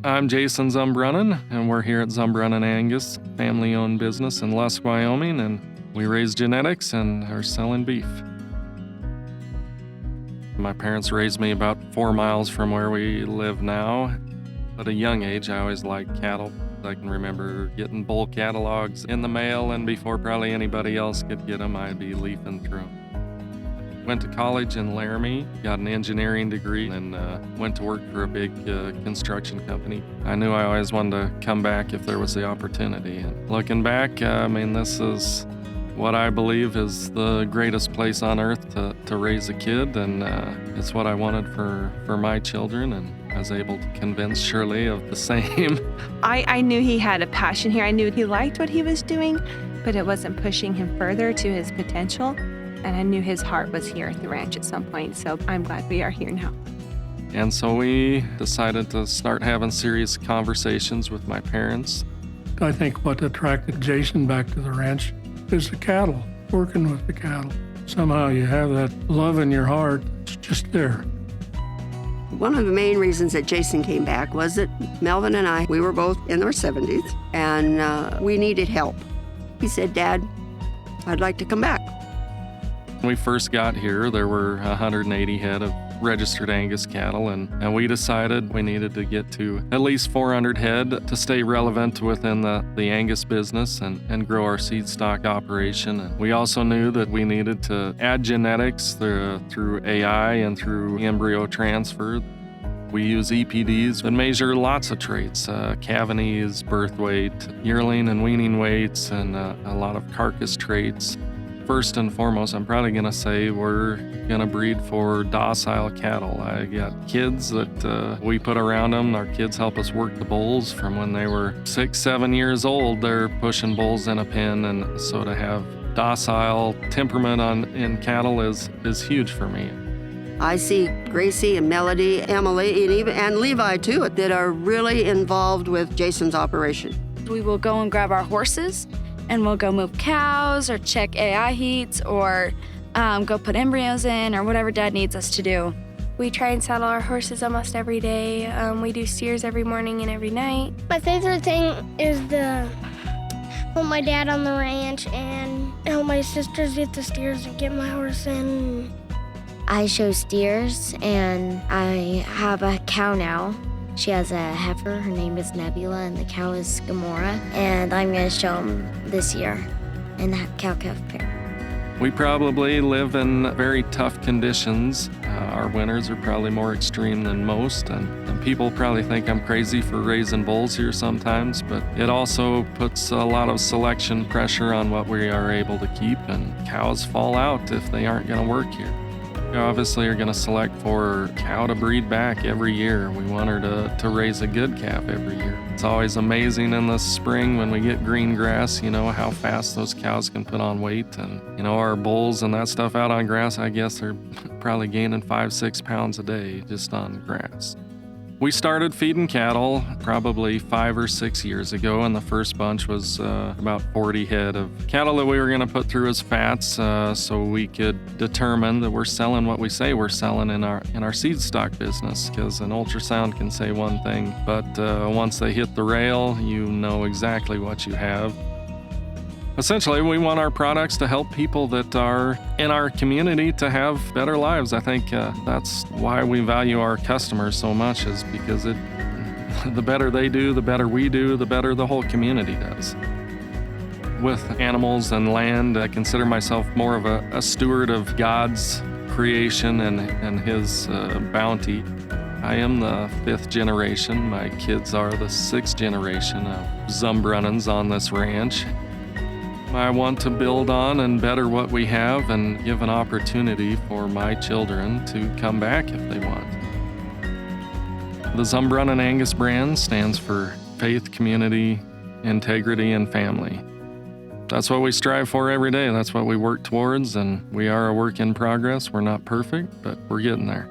I'm Jason ZumBrunnen, and we're here at ZumBrunnen Angus, family-owned business in Lusk, Wyoming, and we raise genetics and are selling beef. My parents raised me about 4 miles from where we live now. At a young age, I always liked cattle. I can remember getting bull catalogs in the mail, and before probably anybody else could get them, I'd be leafing through them. Went to college in Laramie, got an engineering degree, and went to work for a big construction company. I knew I always wanted to come back if there was the opportunity. And looking back, this is what I believe is the greatest place on earth to raise a kid, and it's what I wanted for my children, and I was able to convince Shirley of the same. I knew he had a passion here. I knew he liked what he was doing, but it wasn't pushing him further to his potential. And I knew his heart was here at the ranch at some point, so I'm glad we are here now. And so we decided to start having serious conversations with my parents. I think what attracted Jason back to the ranch is the cattle, working with the cattle. Somehow you have that love in your heart, it's just there. One of the main reasons that Jason came back was that Melvin and I, we were both in our 70s, and we needed help. He said, "Dad, I'd like to come back." When we first got here, there were 180 head of registered Angus cattle, and we decided we needed to get to at least 400 head to stay relevant within the Angus business and grow our seed stock operation. And we also knew that we needed to add genetics through AI and through embryo transfer. We use EPDs that measure lots of traits, cavities, birth weight, yearling and weaning weights, and a lot of carcass traits. First and foremost, I'm probably going to say we're going to breed for docile cattle. I got kids that we put around them. Our kids help us work the bulls from when they were 6, 7 years old. They're pushing bulls in a pen, and so to have docile temperament in cattle is huge for me. I see Gracie and Melody, Emily, and Levi too, that are really involved with Jason's operation. We will go and grab our horses, and we'll go move cows or check AI heats or go put embryos in or whatever Dad needs us to do. We try and saddle our horses almost every day. We do steers every morning and every night. My favorite thing is to help my dad on the ranch and help my sisters get the steers and get my horse in. I show steers, and I have a cow now. She has a heifer, her name is Nebula, and the cow is Gamora. And I'm gonna show them this year in the cow-calf pair. We probably live in very tough conditions. Our winters are probably more extreme than most, and people probably think I'm crazy for raising bulls here sometimes, but it also puts a lot of selection pressure on what we are able to keep, and cows fall out if they aren't gonna work here. We obviously are going to select for a cow to breed back every year. We want her to raise a good calf every year. It's always amazing in the spring when we get green grass, how fast those cows can put on weight. And, our bulls and that stuff out on grass, I guess they're probably gaining 5-6 pounds a day just on grass. We started feeding cattle probably 5 or 6 years ago, and the first bunch was about 40 head of cattle that we were going to put through as fats, so we could determine that we're selling what we say we're selling in our seed stock business. Because an ultrasound can say one thing, but once they hit the rail, you know exactly what you have. Essentially, we want our products to help people that are in our community to have better lives. I think that's why we value our customers so much, is because the better they do, the better we do, the better the whole community does. With animals and land, I consider myself more of a steward of God's creation and His bounty. I am the 5th generation. My kids are the 6th generation of ZumBrunnens on this ranch. I want to build on and better what we have and give an opportunity for my children to come back if they want. The ZumBrunnen Angus brand stands for faith, community, integrity, and family. That's what we strive for every day. That's what we work towards, and we are a work in progress. We're not perfect, but we're getting there.